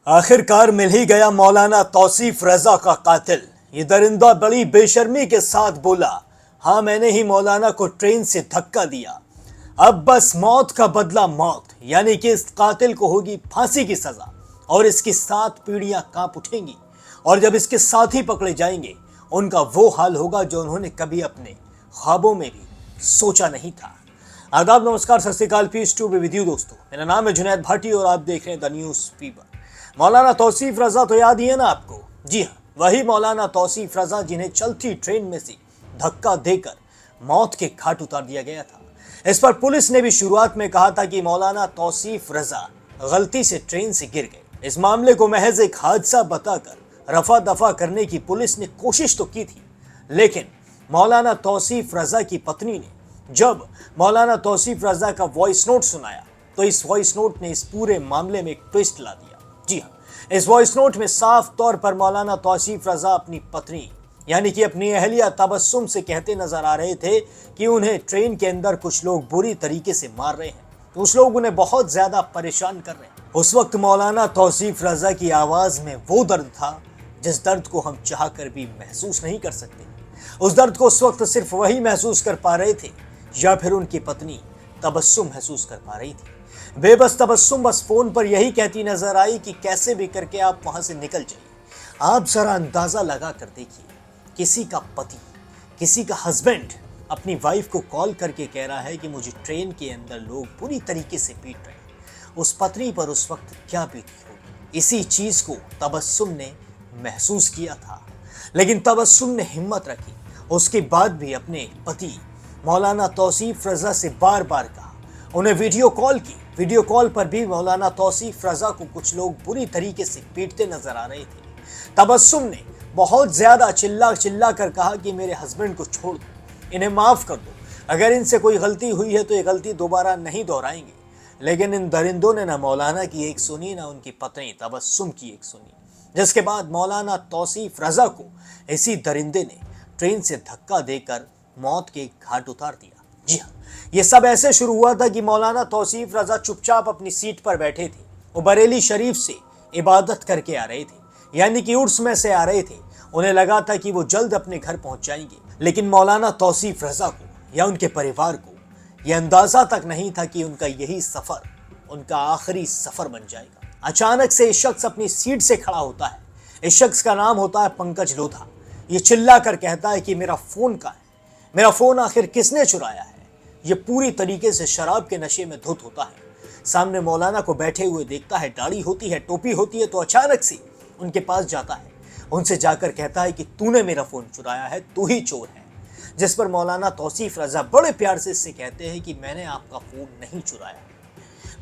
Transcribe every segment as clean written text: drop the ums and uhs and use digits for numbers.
आखिरकार मिल ही गया मौलाना तौसीफ रजा का कातिल। ये दरिंदा बड़ी बेशर्मी के साथ बोला, हाँ मैंने ही मौलाना को ट्रेन से धक्का दिया। अब बस मौत का बदला मौत, यानी कि इस कातिल को होगी फांसी की सजा और इसकी 7 पीढ़ियां कांप उठेंगी। और जब इसके साथी पकड़े जाएंगे उनका वो हाल होगा जो उन्होंने कभी अपने ख्वाबों में भी सोचा नहीं था। आदाब, नमस्कार, Sat Shri Akal, peace to be with you दोस्तों। मेरा नाम है जुनैद भाटी और आप देख रहे हैं द न्यूज़ पेपर। मौलाना तौसीफ रजा तो याद ही है ना आपको? जी हाँ, वही मौलाना तौसीफ रजा जिन्हें चलती ट्रेन में से धक्का देकर मौत के घाट उतार दिया गया था। इस पर पुलिस ने भी शुरुआत में कहा था कि मौलाना तौसीफ रजा गलती से ट्रेन से गिर गए। इस मामले को महज एक हादसा बताकर रफा दफा करने की पुलिस ने कोशिश तो की थी, लेकिन मौलाना तौसीफ रजा की पत्नी ने जब मौलाना तौसीफ रजा का वॉइस नोट सुनाया तो इस वॉइस नोट ने इस पूरे मामले में एक ट्विस्ट ला दिया। जी हाँ, इस वॉइस नोट में साफ तौर पर मौलाना तौसीफ रजा अपनी पत्नी यानी कि अपनी अहलिया तबस्सुम से कहते नजर आ रहे थे कि उन्हें ट्रेन के अंदर कुछ लोग बुरी तरीके से मार रहे हैं, कुछ लोग उन्हें बहुत ज्यादा परेशान कर रहे हैं। उस वक्त मौलाना तौसीफ रजा की आवाज में वो दर्द था जिस दर्द को हम चाहकर भी महसूस नहीं कर सकते। उस दर्द को उस वक्त सिर्फ वही महसूस कर पा रहे थे या फिर उनकी पत्नी तबस्सुम महसूस कर पा रही थी। बेबस तबस्सुम बस फोन पर यही कहती नजर आई कि कैसे भी करके आप वहां से निकल जाइए। आप जरा अंदाजा लगा कर देखिए, किसी का पति, किसी का हस्बैंड अपनी वाइफ को कॉल करके कह रहा है कि मुझे ट्रेन के अंदर लोग पूरी तरीके से पीट रहे हैं। उस पत्नी पर उस वक्त क्या बीती होगी? इसी चीज को तबस्सुम ने महसूस किया था, लेकिन तबस्सुम ने हिम्मत रखी। उसके बाद भी अपने पति मौलाना तौसीफ रजा से बार बार कहा, उन्हें वीडियो कॉल की। वीडियो कॉल पर भी मौलाना तौसीफ रजा को कुछ लोग बुरी तरीके से पीटते नजर आ रहे थे। तबस्सुम ने बहुत ज्यादा चिल्ला चिल्ला कर कहा कि मेरे हस्बैंड को छोड़ दो, इन्हें माफ कर दो, अगर इनसे कोई गलती हुई है तो ये गलती दोबारा नहीं दोहराएंगे। लेकिन इन दरिंदों ने ना मौलाना की एक सुनी ना उनकी पत्नी तबस्सुम की एक सुनी, जिसके बाद मौलाना तौसीफ रजा को इसी दरिंदे ने ट्रेन से धक्का देकर मौत के घाट उतार दिया। जी हाँ, ये सब ऐसे शुरू हुआ था कि मौलाना तौसीफ रजा चुपचाप अपनी सीट पर बैठे थे। वो बरेली शरीफ से इबादत करके आ रहे थे, यानी कि उर्स में से आ रहे थे। उन्हें लगा था कि वो जल्द अपने घर पहुंच जाएंगे, लेकिन मौलाना तौसीफ रजा को या उनके परिवार को यह अंदाजा तक नहीं था कि उनका यही सफर उनका आखिरी सफर बन जाएगा। अचानक से एक शख्स अपनी सीट से खड़ा होता है। इस शख्स का नाम होता है पंकज लोधा। ये चिल्ला कर कहता है कि मेरा फोन कहाँ है, मेरा फोन आखिर किसने चुराया है। ये पूरी तरीके से शराब के नशे में धुत होता है। सामने मौलाना को बैठे हुए देखता है, दाढ़ी होती है, टोपी होती है, तो अचानक से उनके पास जाता है, उनसे जाकर कहता है कि तूने मेरा फोन चुराया है, तू ही चोर है। जिस पर मौलाना तौसीफ रजा बड़े प्यार से इससे कहते हैं कि मैंने आपका फोन नहीं चुराया,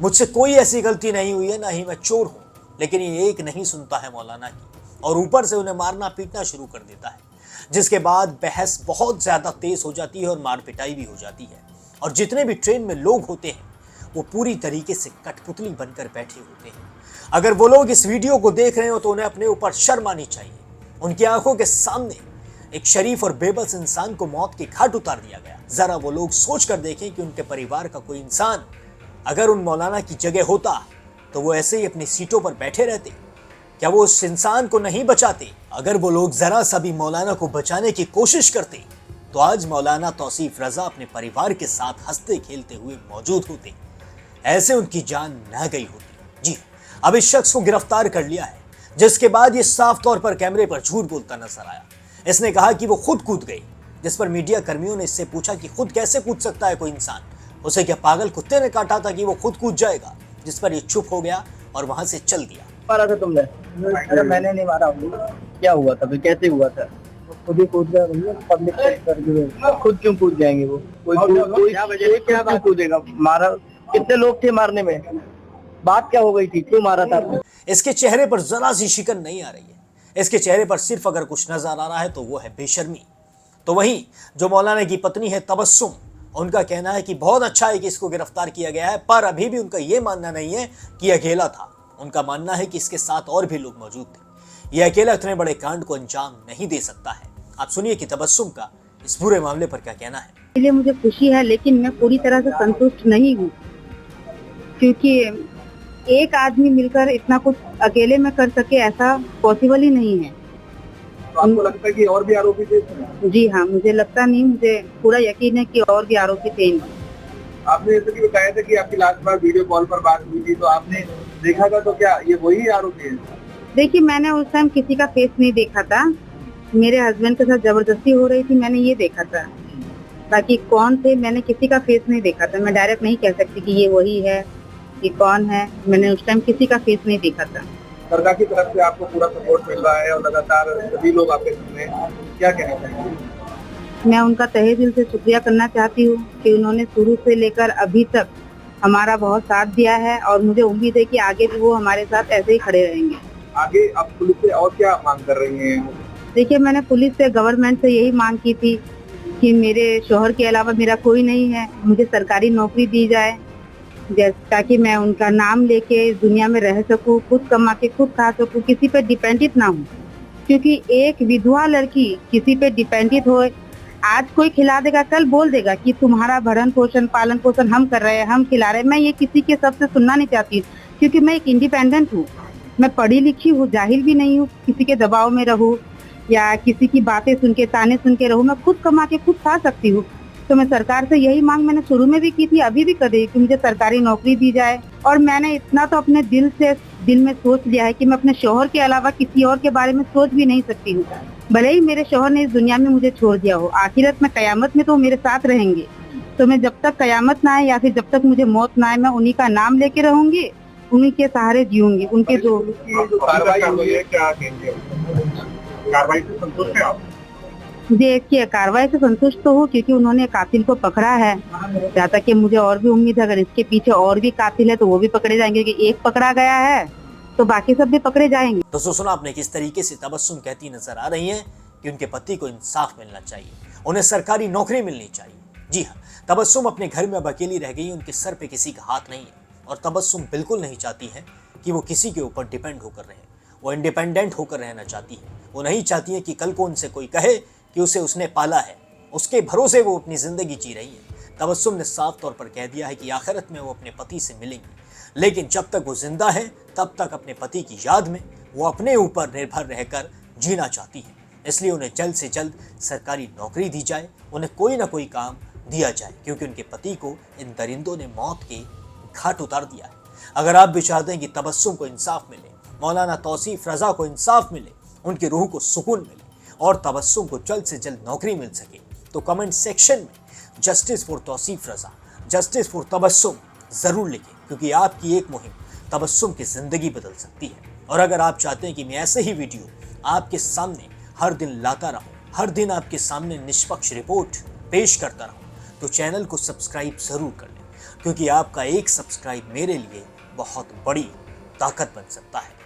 मुझसे कोई ऐसी गलती नहीं हुई है, ना ही मैं चोर हूं। लेकिन ये एक नहीं सुनता है मौलाना की और ऊपर से उन्हें मारना पीटना शुरू कर देता है, जिसके बाद बहस बहुत ज्यादा तेज हो जाती है और मार पिटाई भी हो जाती है। और जितने भी ट्रेन में लोग होते हैं वो पूरी तरीके से कठपुतली बनकर बैठे होते हैं। अगर वो लोग इस वीडियो को देख रहे हो तो उन्हें अपने ऊपर शर्म आनी चाहिए। उनकी आंखों के सामने एक शरीफ और बेबस इंसान को मौत के घाट उतार दिया गया। जरा वो लोग सोच कर देखें कि उनके परिवार का कोई इंसान अगर उन मौलाना की जगह होता तो वो ऐसे ही अपनी सीटों पर बैठे रहते? क्या वो उस इंसान को नहीं बचाते? अगर वो लोग जरा सा भी मौलाना को बचाने की कोशिश करते तो आज मौलाना तौसीफ रजा अपने परिवार के साथ हंसते खेलते हुए मौजूद होते, ऐसे उनकी जान ना गई होती। जी, अब इस शख्स को गिरफ्तार कर लिया है, जिसके बाद ये साफ तौर पर कैमरे पर झूठ बोलता नजर आया। इसने कहा कि वो खुद कूद गई, जिस पर मीडिया कर्मियों ने इससे पूछा कि खुद कैसे कूद सकता है कोई इंसान, उसे क्या पागल कुत्ते ने काटा था कि वो खुद कूद जाएगा? जिस पर ये चुप हो गया और वहां से चल दिया। मारा था तुमने? अरे मैंने नहीं मारा। क्या हुआ था? कैसे हुआ था? खुद ही कूद गया भैया, पब्लिक कर खुद क्यों कूद जाएंगे वो? क्या बात कूदेगा? मारा? कितने लोग थे मारने में? बात क्या हो गई थी? क्यों मारा था? इसके चेहरे पर जरा सी शिकन नहीं आ रही है। इसके चेहरे पर सिर्फ अगर कुछ नजर आ रहा है तो वो है बेशर्मी। तो वहीं जो मौलाना की पत्नी है तबस्सुम, उनका कहना है कि बहुत अच्छा है कि इसको गिरफ्तार किया गया है, पर अभी भी उनका यह मानना नहीं है कि अकेला था। उनका मानना है कि इसके साथ और भी लोग मौजूद थे। यह अकेला इतने बड़े कांड को अंजाम नहीं दे सकता है। आप सुनिए कि तबस्सुम का इस पूरे मामले पर क्या कहना है। इसलिए मुझे खुशी है, लेकिन मैं पूरी तरह से संतुष्ट नहीं हूँ, क्योंकि एक आदमी मिलकर इतना कुछ अकेले में कर सके ऐसा पॉसिबल ही नहीं है। तो आपको लगता है कि और भी आरोपी थे इसमें? जी हाँ, मुझे लगता नहीं, मुझे पूरा यकीन है कि और भी आरोपी थे इनमें। आपने जैसे कि बताया था कि आपकी लास्ट बार वीडियो कॉल पर बात हुई थी, तो आपने देखा था, तो क्या ये वही आरोपी है? देखिए, मैंने उस टाइम किसी का फेस नहीं देखा था, मेरे हस्बैंड के साथ जबरदस्ती हो रही थी, मैंने ये देखा था। बाकी कौन थे, मैंने किसी का फेस नहीं देखा था। मैं डायरेक्ट नहीं कह सकती कि ये वही है, ये कौन है। मैंने उस टाइम किसी का फेस नहीं देखा था। सरकार की तरफ से आपको पूरा सपोर्ट मिल रहा है और लगातार सभी लोग आपके सामने, क्या कहना चाहेंगे? मैं उनका तहे दिल से शुक्रिया करना चाहती हूँ कि उन्होंने शुरू से लेकर अभी तक हमारा बहुत साथ दिया है और मुझे उम्मीद है कि आगे भी वो हमारे साथ ऐसे ही खड़े रहेंगे। आगे आप पुलिस से और क्या मांग कर रही हैं? देखिए, मैंने पुलिस से, गवर्नमेंट से यही मांग की थी कि मेरे शोहर के अलावा मेरा कोई नहीं है, मुझे सरकारी नौकरी दी जाए, ताकि मैं उनका नाम लेके दुनिया में रह सकूं, खुद कमा के खुद खा सकूं, किसी पे डिपेंडेंट ना हूं। क्योंकि एक विधवा लड़की किसी पे डिपेंडेंट हो, आज कोई खिला देगा, कल बोल देगा कि तुम्हारा भरण पोषण, पालन पोषण हम कर रहे हैं, हम खिला रहे हैं। मैं ये किसी के सबसे सुनना नहीं चाहती, क्योंकि मैं एक इंडिपेंडेंट हूँ, मैं पढ़ी लिखी हूँ, जाहिल भी नहीं हूँ, किसी के दबाव में रहूँ या किसी की बातें सुन के, ताने सुन के रहूँ। मैं खुद कमा के खुद खा सकती हूँ। तो मैं सरकार से यही मांग मैंने शुरू में भी की थी, अभी भी कर रही कि मुझे सरकारी नौकरी दी जाए। और मैंने इतना तो अपने दिल में सोच लिया है कि मैं अपने शौहर के अलावा किसी और के बारे में सोच भी नहीं सकती हूँ। भले ही मेरे शौहर ने इस दुनिया में मुझे छोड़ दिया हो, आखिरत में कयामत में तो मेरे साथ रहेंगे। तो मैं जब तक कयामत ना आए या फिर जब तक मुझे मौत ना आए, मैं उन्हीं का नाम लेके रहूंगी, उन्हीं के सहारे जीऊंगी। उनके जो कार्रवाई हुई है, क्या कहेंगे? कार्रवाई से संतुष्ट है आप? देखिए, कार्रवाई से संतुष्ट तो हूँ, क्योंकि उन्होंने कातिल को पकड़ा है। जहाँ तक कि मुझे और भी उम्मीद है, अगर इसके पीछे और भी कातिल है तो वो भी पकड़े जाएंगे, क्योंकि एक पकड़ा गया है तो बाकी सब भी पकड़े जाएंगे। तो सुना आपने किस तरीके से तबस्सुम कहती नजर आ रही हैं कि उनके पति को इंसाफ मिलना चाहिए, उन्हें सरकारी नौकरी मिलनी चाहिए। जी हाँ, तबस्सुम अपने घर में अब अकेली रह गई, उनके सर पे किसी का हाथ नहीं है और तबस्सुम बिल्कुल नहीं चाहती है कि वो किसी के ऊपर डिपेंड होकर रहे। वो इंडिपेंडेंट होकर रहना चाहती है। वो नहीं चाहती है कि कल को उनसे कोई कहे कि उसे उसने पाला है, उसके भरोसे वो अपनी जिंदगी जी रही है। तबस्सुम ने साफ तौर पर कह दिया है कि आखिरत में वो अपने पति से मिलेंगी, लेकिन जब तक वो जिंदा है तब तक अपने पति की याद में वो अपने ऊपर निर्भर रहकर जीना चाहती है। इसलिए उन्हें जल्द से जल्द सरकारी नौकरी दी जाए, उन्हें कोई ना कोई काम दिया जाए, क्योंकि उनके पति को इन दरिंदों ने मौत के घाट उतार दिया है। अगर आप भी चाहते हैं कि तबस्सुम को इंसाफ मिले, मौलाना तौसीफ रजा को इंसाफ मिले, उनकी रूह को सुकून मिले और तबस्सुम को जल्द से जल्द नौकरी मिल सके, तो कमेंट सेक्शन में justice for Tauseef Raza, justice for Tabassum जरूर लिखें, क्योंकि आपकी एक मुहिम तबस्सुम की जिंदगी बदल सकती है। और अगर आप चाहते हैं कि मैं ऐसे ही वीडियो आपके सामने हर दिन लाता रहूं, हर दिन आपके सामने निष्पक्ष रिपोर्ट पेश करता रहूं, तो चैनल को सब्सक्राइब जरूर कर लें, क्योंकि आपका एक सब्सक्राइब मेरे लिए बहुत बड़ी ताकत बन सकता है।